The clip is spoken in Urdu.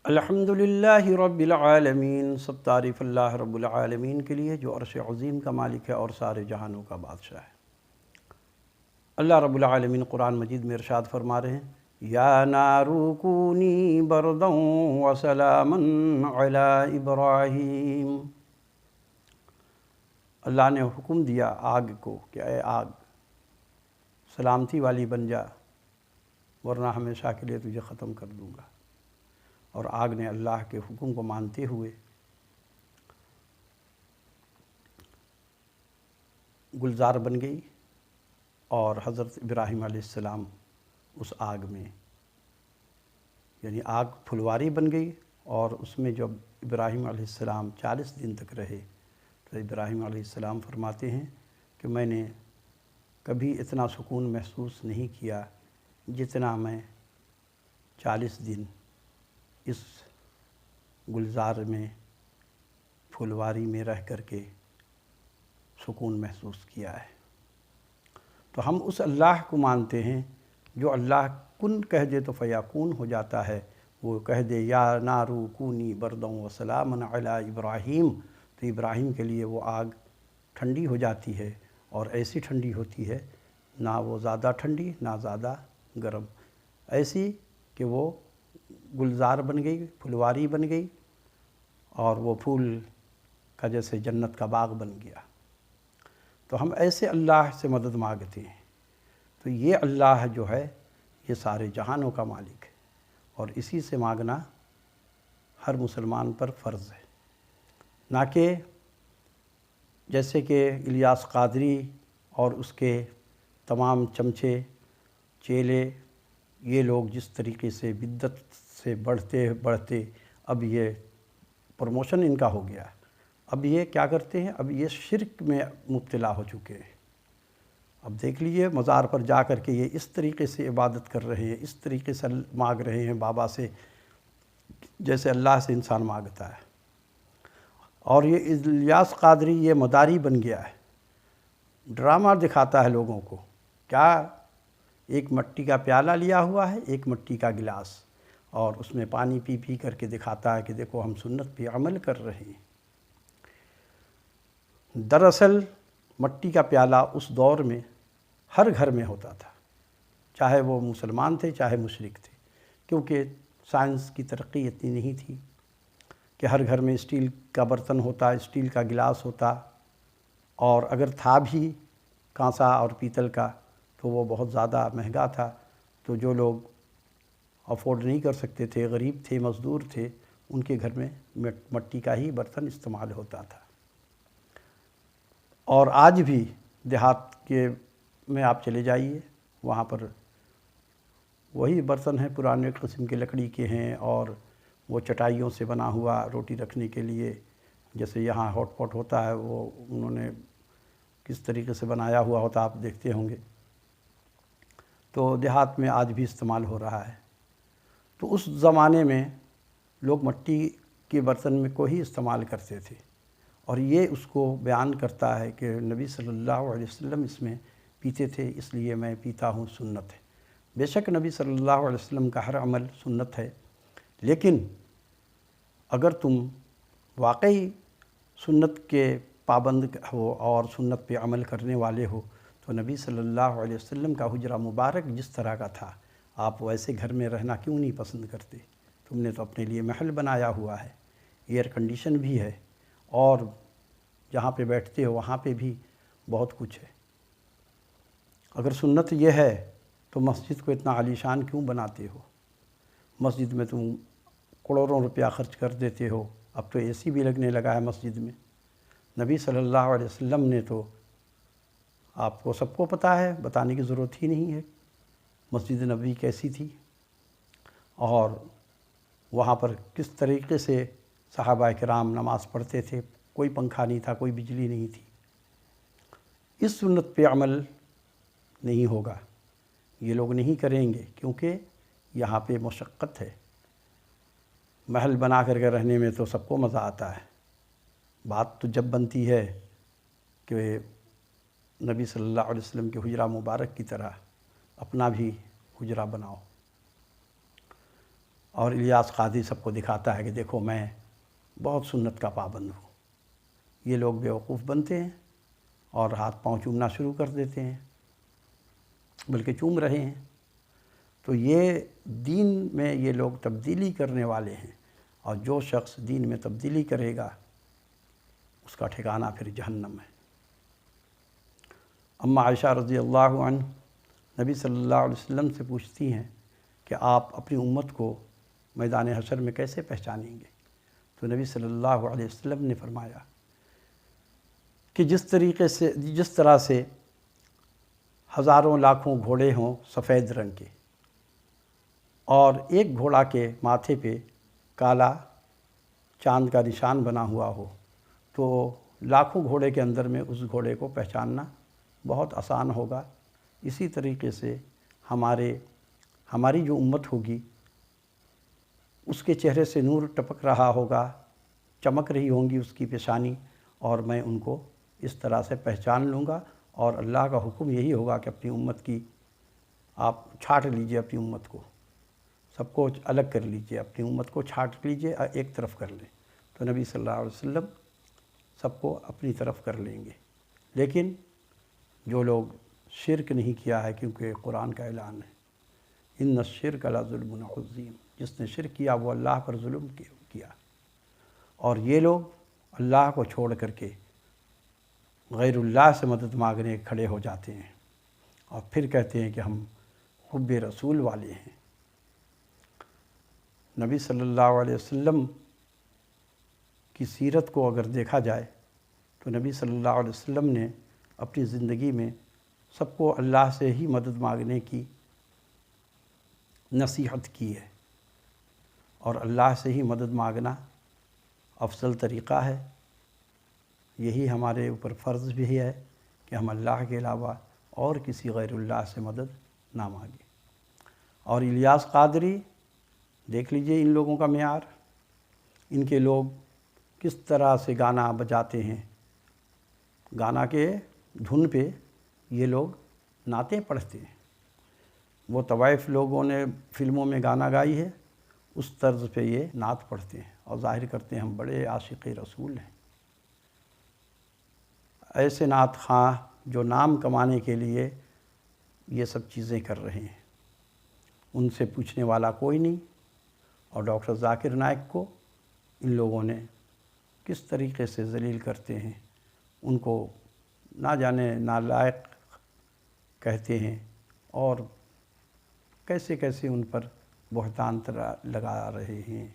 الحمدللہ رب العالمین، سب تعریف اللہ رب العالمین کے لیے جو عرش عظیم کا مالک ہے اور سارے جہانوں کا بادشاہ ہے۔ اللہ رب العالمین قرآن مجید میں ارشاد فرما رہے ہیں، یا نارو کونی بردا وسلاما علی ابراہیم۔ اللہ نے حکم دیا آگ کو کہ اے آگ سلامتی والی بن جا، ورنہ ہمیشہ کے لیے تجھے ختم کر دوں گا۔ اور آگ نے اللہ کے حکم کو مانتے ہوئے گلزار بن گئی، اور حضرت ابراہیم علیہ السلام اس آگ میں، یعنی آگ پھلواری بن گئی، اور اس میں جب ابراہیم علیہ السلام 40 دن تک رہے تو ابراہیم علیہ السلام فرماتے ہیں کہ میں نے کبھی اتنا سکون محسوس نہیں کیا جتنا میں 40 دن اس گلزار میں پھلواری میں رہ کر کے سکون محسوس کیا ہے۔ تو ہم اس اللہ کو مانتے ہیں جو اللہ کن کہہ دے تو فیکون ہو جاتا ہے۔ وہ کہہ دے یا نارو کونی برداً وسلاما علی ابراہیم، تو ابراہیم کے لیے وہ آگ ٹھنڈی ہو جاتی ہے، اور ایسی ٹھنڈی ہوتی ہے، نہ وہ زیادہ ٹھنڈی نہ زیادہ گرم، ایسی کہ وہ گلزار بن گئی، پھلواری بن گئی، اور وہ پھول کا جیسے جنت کا باغ بن گیا۔ تو ہم ایسے اللہ سے مدد مانگتے ہیں۔ تو یہ اللہ جو ہے یہ سارے جہانوں کا مالک ہے، اور اسی سے مانگنا ہر مسلمان پر فرض ہے، نہ کہ جیسے کہ الیاس قادری اور اس کے تمام چمچے چیلے، یہ لوگ جس طریقے سے بدعت سے بڑھتے بڑھتے اب یہ پروموشن ان کا ہو گیا، اب یہ کیا کرتے ہیں، اب یہ شرک میں مبتلا ہو چکے ہیں۔ اب دیکھ لیجئے مزار پر جا کر کے یہ اس طریقے سے عبادت کر رہے ہیں، اس طریقے سے مانگ رہے ہیں بابا سے جیسے اللہ سے انسان مانگتا ہے۔ اور یہ الیاس قادری یہ مداری بن گیا ہے، ڈرامہ دکھاتا ہے لوگوں کو۔ کیا ایک مٹی کا پیالہ لیا ہوا ہے، ایک مٹی کا گلاس، اور اس میں پانی پی پی کر کے دکھاتا ہے کہ دیکھو ہم سنت پہ عمل کر رہے ہیں۔ دراصل مٹی کا پیالہ اس دور میں ہر گھر میں ہوتا تھا، چاہے وہ مسلمان تھے چاہے مشرک تھے، کیونکہ سائنس کی ترقی اتنی نہیں تھی کہ ہر گھر میں اسٹیل کا برتن ہوتا، اسٹیل کا گلاس ہوتا، اور اگر تھا بھی کانسا اور پیتل کا تو وہ بہت زیادہ مہنگا تھا، تو جو لوگ افورڈ نہیں کر سکتے تھے، غریب تھے، مزدور تھے، ان کے گھر میں مٹی کا ہی برتن استعمال ہوتا تھا۔ اور آج بھی دیہات کے میں آپ چلے جائیے، وہاں پر وہی برتن ہیں، پرانے قسم کے لکڑی کے ہیں، اور وہ چٹائیوں سے بنا ہوا روٹی رکھنے کے لیے، جیسے یہاں ہاٹ پاٹ ہوتا ہے وہ انہوں نے کس طریقے سے بنایا ہوا ہوتا آپ دیکھتے ہوں گے، تو دیہات میں آج بھی استعمال ہو رہا ہے۔ تو اس زمانے میں لوگ مٹی کے برتن میں کو ہی استعمال کرتے تھے، اور یہ اس کو بیان کرتا ہے کہ نبی صلی اللہ علیہ وسلم اس میں پیتے تھے، اس لیے میں پیتا ہوں، سنت ہے۔ بے شک نبی صلی اللہ علیہ وسلم کا ہر عمل سنت ہے، لیکن اگر تم واقعی سنت کے پابند ہو اور سنت پہ عمل کرنے والے ہو تو نبی صلی اللہ علیہ وسلم کا حجرہ مبارک جس طرح کا تھا آپ ویسے گھر میں رہنا کیوں نہیں پسند کرتے؟ تم نے تو اپنے لیے محل بنایا ہوا ہے، ایئر کنڈیشن بھی ہے، اور جہاں پہ بیٹھتے ہو وہاں پہ بھی بہت کچھ ہے۔ اگر سنت یہ ہے تو مسجد کو اتنا عالیشان کیوں بناتے ہو؟ مسجد میں تم کروڑوں روپیہ خرچ کر دیتے ہو، اب تو اے سی بھی لگنے لگا ہے مسجد میں۔ نبی صلی اللہ علیہ وسلم نے تو، آپ کو سب کو پتہ ہے، بتانے کی ضرورت ہی نہیں ہے مسجد نبوی کیسی تھی، اور وہاں پر کس طریقے سے صحابہ کرام نماز پڑھتے تھے، کوئی پنکھا نہیں تھا، کوئی بجلی نہیں تھی۔ اس سنت پہ عمل نہیں ہوگا، یہ لوگ نہیں کریں گے، کیونکہ یہاں پہ مشقت ہے۔ محل بنا کر کے رہنے میں تو سب کو مزہ آتا ہے، بات تو جب بنتی ہے کہ نبی صلی اللہ علیہ وسلم کے حجرہ مبارک کی طرح اپنا بھی حجرہ بناؤ۔ اور الیاس قادری سب کو دکھاتا ہے کہ دیکھو میں بہت سنت کا پابند ہوں۔ یہ لوگ بیوقوف بنتے ہیں اور ہاتھ پاؤں چومنا شروع کر دیتے ہیں، بلکہ چوم رہے ہیں۔ تو یہ دین میں یہ لوگ تبدیلی کرنے والے ہیں، اور جو شخص دین میں تبدیلی کرے گا اس کا ٹھکانہ پھر جہنم ہے۔ اما عائشہ رضی اللہ عنہ نبی صلی اللہ علیہ وسلم سے پوچھتی ہیں کہ آپ اپنی امت کو میدان حشر میں کیسے پہچانیں گے؟ تو نبی صلی اللہ علیہ وسلم نے فرمایا کہ جس طرح سے ہزاروں لاکھوں گھوڑے ہوں سفید رنگ کے، اور ایک گھوڑا کے ماتھے پہ کالا چاند کا نشان بنا ہوا ہو، تو لاکھوں گھوڑے کے اندر میں اس گھوڑے کو پہچاننا بہت آسان ہوگا۔ اسی طریقے سے ہماری جو امت ہوگی اس کے چہرے سے نور ٹپک رہا ہوگا، چمک رہی ہوں گی اس کی پیشانی، اور میں ان کو اس طرح سے پہچان لوں گا۔ اور اللہ کا حکم یہی ہوگا کہ اپنی امت کی آپ چھانٹ لیجئے، اپنی امت کو سب کو الگ کر لیجئے، اپنی امت کو چھانٹ لیجئے، ایک طرف کر لیں۔ تو نبی صلی اللہ علیہ وسلم سب کو اپنی طرف کر لیں گے۔ لیکن جو لوگ شرک نہیں کیا ہے، کیونکہ قرآن کا اعلان ہے ان الشرک لظلم عظیم، جس نے شرک کیا وہ اللہ پر ظلم کیا۔ اور یہ لوگ اللہ کو چھوڑ کر کے غیر اللہ سے مدد مانگنے کھڑے ہو جاتے ہیں، اور پھر کہتے ہیں کہ ہم حب رسول والے ہیں۔ نبی صلی اللہ علیہ وسلم کی سیرت کو اگر دیکھا جائے تو نبی صلی اللہ علیہ وسلم نے اپنی زندگی میں سب کو اللہ سے ہی مدد مانگنے کی نصیحت کی ہے، اور اللہ سے ہی مدد مانگنا افضل طریقہ ہے۔ یہی ہمارے اوپر فرض بھی ہے کہ ہم اللہ کے علاوہ اور کسی غیر اللہ سے مدد نہ مانگیں۔ اور الیاس قادری دیکھ لیجئے ان لوگوں کا معیار، ان کے لوگ کس طرح سے گانا بجاتے ہیں، گانا کے دھن پہ یہ لوگ نعتیں پڑھتے ہیں۔ وہ طوائف لوگوں نے فلموں میں گانا گائی ہے، اس طرز پہ یہ نعت پڑھتے ہیں اور ظاہر کرتے ہیں ہم بڑے عاشق رسول ہیں۔ ایسے نعت خواں جو نام کمانے کے لیے یہ سب چیزیں کر رہے ہیں، ان سے پوچھنے والا کوئی نہیں۔ اور ڈاکٹر ذاکر نائک کو ان لوگوں نے کس طریقے سے ذلیل کرتے ہیں، ان کو نہ جانے نالائق کہتے ہیں، اور کیسے کیسے ان پر بہتان لگا رہے ہیں۔